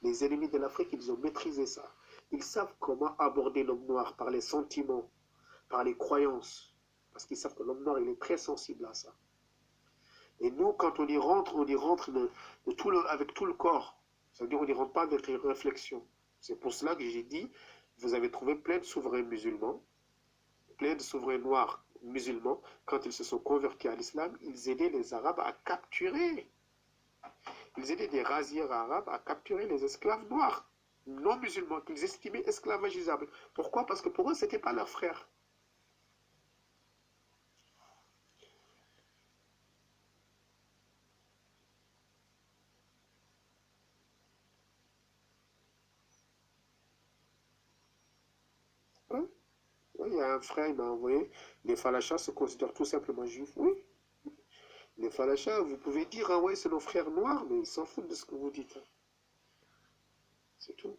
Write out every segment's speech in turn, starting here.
Les ennemis de l'Afrique, ils ont maîtrisé ça. Ils savent comment aborder l'homme noir par les sentiments, par les croyances. Parce qu'ils savent que l'homme noir, il est très sensible à ça. Et nous, quand on y rentre avec tout le corps. C'est-à-dire, on n'y rentre pas avec les réflexions. C'est pour cela que j'ai dit, vous avez trouvé plein de souverains musulmans, plein de souverains noirs musulmans, quand ils se sont convertis à l'islam, ils aidaient les Arabes à capturer. Ils aidaient des razzières arabes à capturer les esclaves noirs, non musulmans, qu'ils estimaient esclavagisables. Pourquoi? Parce que pour eux, ce n'était pas leurs frères. Hein? Oui, il y a un frère, il m'a envoyé, les Falachas se considèrent tout simplement juifs. Oui, les Falachas, vous pouvez dire, ah ouais, c'est nos frères noirs, mais ils s'en foutent de ce que vous dites. C'est tout.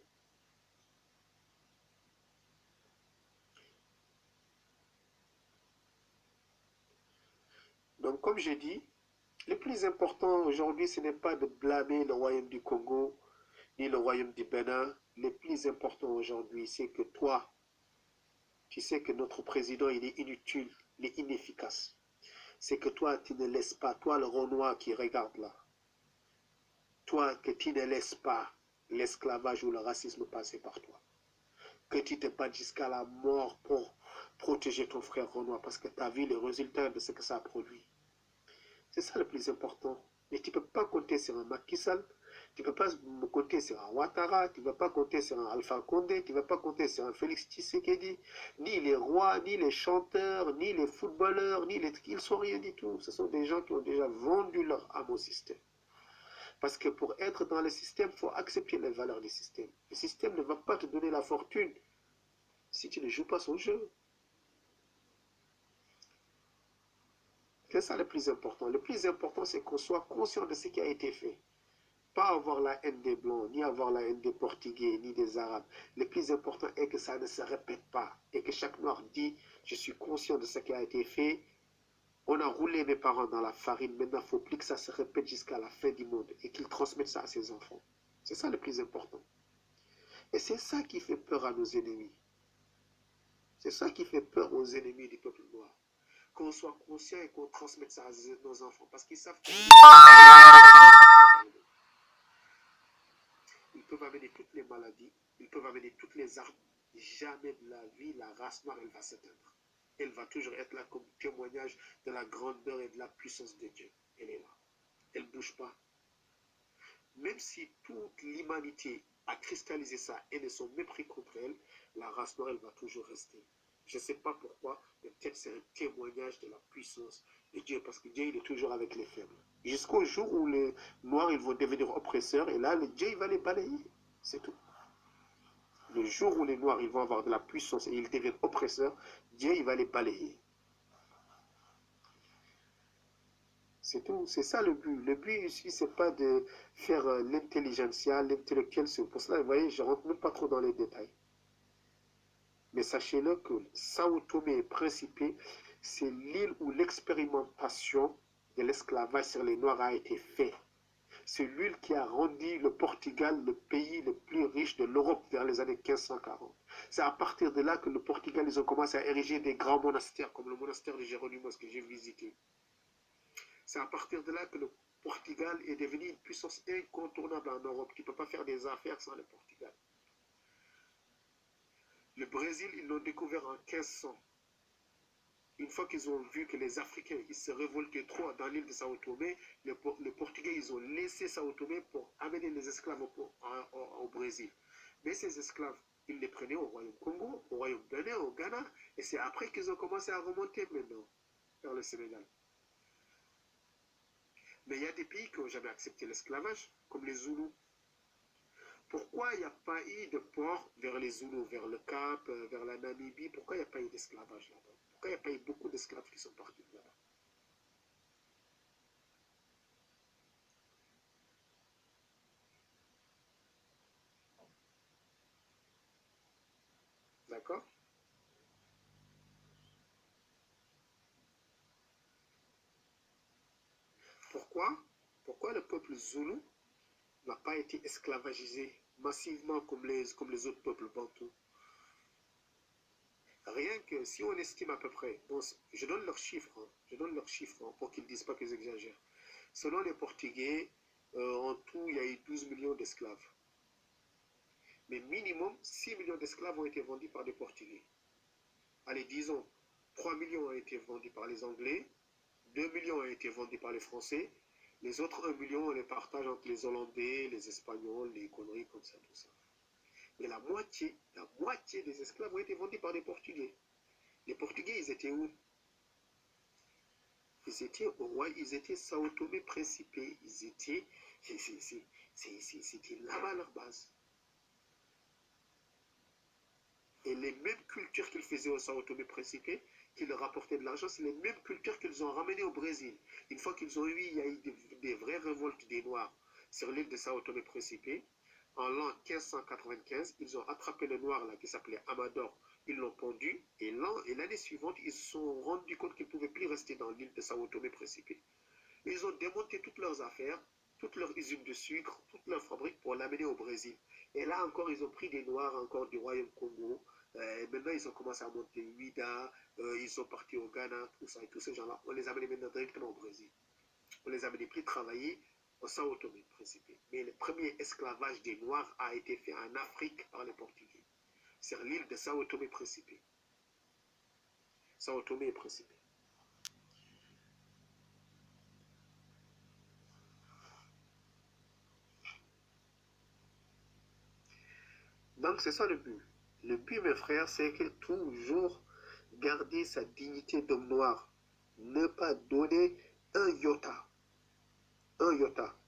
Donc, comme j'ai dit, le plus important aujourd'hui, ce n'est pas de blâmer le royaume du Congo, ni le royaume du Bénin. Le plus important aujourd'hui, c'est que toi, tu sais que notre président, il est inutile, il est inefficace. C'est que toi, tu ne laisses pas, toi le Renoir qui regarde là, toi que tu ne laisses pas l'esclavage ou le racisme passer par toi. Que tu te battes jusqu'à la mort pour protéger ton frère Renoir parce que tu as vu les résultats de ce que ça a produit. C'est ça le plus important. Mais tu ne peux pas compter sur un Macky Sall, tu ne peux pas compter sur un Ouattara, tu ne peux pas compter sur un Alpha Condé, tu ne peux pas compter sur un Félix Tshisekedi, ni les rois, ni les chanteurs, ni les footballeurs, ni les... Ils ne sont rien du tout. Ce sont des gens qui ont déjà vendu leur âme au système. Parce que pour être dans le système, il faut accepter les valeurs du système. Le système ne va pas te donner la fortune si tu ne joues pas son jeu. C'est ça le plus important. Le plus important, c'est qu'on soit conscient de ce qui a été fait. Pas avoir la haine des Blancs, ni avoir la haine des Portugais, ni des Arabes. Le plus important est que ça ne se répète pas. Et que chaque Noir dit, je suis conscient de ce qui a été fait. On a roulé mes parents dans la farine. Maintenant, il ne faut plus que ça se répète jusqu'à la fin du monde. Et qu'ils transmettent ça à ses enfants. C'est ça le plus important. Et c'est ça qui fait peur à nos ennemis. C'est ça qui fait peur aux ennemis du peuple noir. Qu'on soit conscient et qu'on transmette ça à nos enfants. Parce qu'ils savent qu'ils peuvent amener toutes les maladies, ils peuvent amener toutes les armes. Jamais de la vie, la race noire, elle va s'éteindre. Elle va toujours être là comme témoignage de la grandeur et de la puissance de Dieu. Elle est là. Elle ne bouge pas. Même si toute l'humanité a cristallisé ça et ne son mépris contre elle, la race noire, elle va toujours rester. Je ne sais pas pourquoi, mais peut-être c'est un témoignage de la puissance de Dieu, parce que Dieu, il est toujours avec les faibles. Jusqu'au jour où les noirs, ils vont devenir oppresseurs, et là, Dieu, il va les balayer. C'est tout. Le jour où les noirs, ils vont avoir de la puissance et ils deviennent oppresseurs, Dieu, il va les balayer. C'est tout. C'est ça le but. Le but ici, c'est pas de faire l'intelligentsia, l'intellectuel. C'est pour cela, vous voyez, je ne rentre même pas trop dans les détails. Mais sachez-le que Sao Tomé et Principe, c'est l'île où l'expérimentation de l'esclavage sur les Noirs a été faite. C'est l'île qui a rendu le Portugal le pays le plus riche de l'Europe vers les années 1540. C'est à partir de là que le Portugal, ils ont commencé à ériger des grands monastères, comme le monastère de Géronimos que j'ai visité. C'est à partir de là que le Portugal est devenu une puissance incontournable en Europe. Tu ne peux pas faire des affaires sans le Portugal. Le Brésil, ils l'ont découvert en 1500. Une fois qu'ils ont vu que les Africains ils se révoltaient trop dans l'île de Sao Tomé, les Portugais ils ont laissé Sao Tomé pour amener les esclaves au Brésil. Mais ces esclaves, ils les prenaient au Royaume Congo, au Royaume Bénin, au Ghana, et c'est après qu'ils ont commencé à remonter maintenant vers le Sénégal. Mais il y a des pays qui n'ont jamais accepté l'esclavage, comme les Zoulous. Pourquoi il n'y a pas eu de port vers les Zoulous, vers le Cap, vers la Namibie? Pourquoi il n'y a pas eu d'esclavage là-bas? Pourquoi il n'y a pas eu beaucoup d'esclaves qui sont partis de là-bas? D'accord? Pourquoi? Pourquoi le peuple zoulou n'a pas été esclavagisé massivement comme les autres peuples bantous. Rien que si on estime à peu près, bon, je donne leurs chiffres, hein, pour qu'ils ne disent pas que j'exagère. Selon les Portugais, en tout, il y a eu 12 millions d'esclaves. Mais minimum 6 millions d'esclaves ont été vendus par des Portugais. Allez, disons, 3 millions ont été vendus par les Anglais, 2 millions ont été vendus par les Français, les autres 1 million, on les partage entre les Hollandais, les Espagnols, les conneries comme ça, tout ça. Mais la moitié des esclaves ont été vendus par des Portugais. Les Portugais, ils étaient où? Ils étaient au roi, ils étaient Sao Tomé Principe. Ils étaient, c'était là-bas leur base. Et les mêmes cultures qu'ils faisaient au Sao Tomé Principe, qui leur rapportaient de l'argent, c'est les mêmes cultures qu'ils ont ramenées au Brésil. Une fois qu'ils ont eu, il y a eu des vraies révoltes des Noirs sur l'île de Sao Tomé Principe. En l'an 1595, ils ont attrapé le Noir là qui s'appelait Amador. Ils l'ont pendu et l'année suivante, ils se sont rendus compte qu'ils ne pouvaient plus rester dans l'île de Sao Tomé Principe. Ils ont démonté toutes leurs affaires, toutes leurs usines de sucre, toutes leurs fabriques pour l'amener au Brésil. Et là encore, ils ont pris des Noirs encore du Royaume Congo. Maintenant, ils ont commencé à monter Ouida, ils sont partis au Ghana, tout ça. Et tous ces gens-là, on les a amenés maintenant directement au Brésil. On les a amenés plus travailler au Sao Tomé Principe. Mais le premier esclavage des Noirs a été fait en Afrique par les Portugais. Sur l'île de Sao Tomé Principe. Sao Tomé et Principe. Donc c'est ça le but. Le but, mes frères, c'est que toujours garder sa dignité d'homme noir. Ne pas donner un iota. Un iota.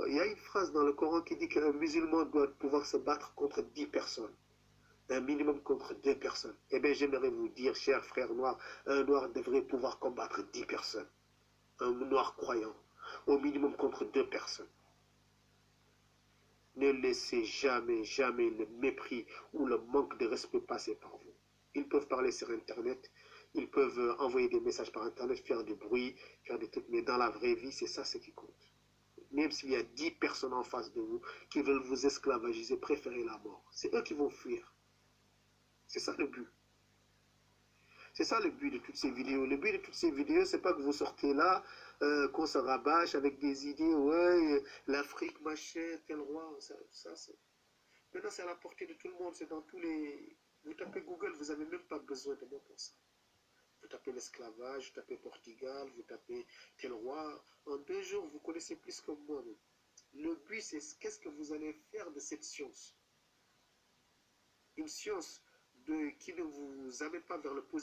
Il y a une phrase dans le Coran qui dit qu'un musulman doit pouvoir se battre contre 10 personnes. Un minimum contre 2 personnes. Eh bien, j'aimerais vous dire, chers frères noirs, un noir devrait pouvoir combattre 10 personnes. Un noir croyant. Au minimum contre 2 personnes. Ne laissez jamais, jamais le mépris ou le manque de respect passer par vous. Ils peuvent parler sur Internet, ils peuvent envoyer des messages par Internet, faire du bruit, faire des trucs, mais dans la vraie vie, c'est ça ce qui compte. Même s'il y a 10 personnes en face de vous qui veulent vous esclavagiser, préférez la mort. C'est eux qui vont fuir. C'est ça le but. C'est ça le but de toutes ces vidéos. Le but de toutes ces vidéos, c'est pas que vous sortez là, qu'on se rabâche avec des idées, ouais, l'Afrique, machin, tel roi, ça c'est... Maintenant, c'est à la portée de tout le monde, c'est dans tous les... Vous tapez Google, vous n'avez même pas besoin de moi pour ça. Vous tapez l'esclavage, vous tapez Portugal, vous tapez tel roi. En 2 jours, vous connaissez plus que moi. Le but, c'est qu'est-ce que vous allez faire de cette science. Une science qui ne vous amène pas vers le positif.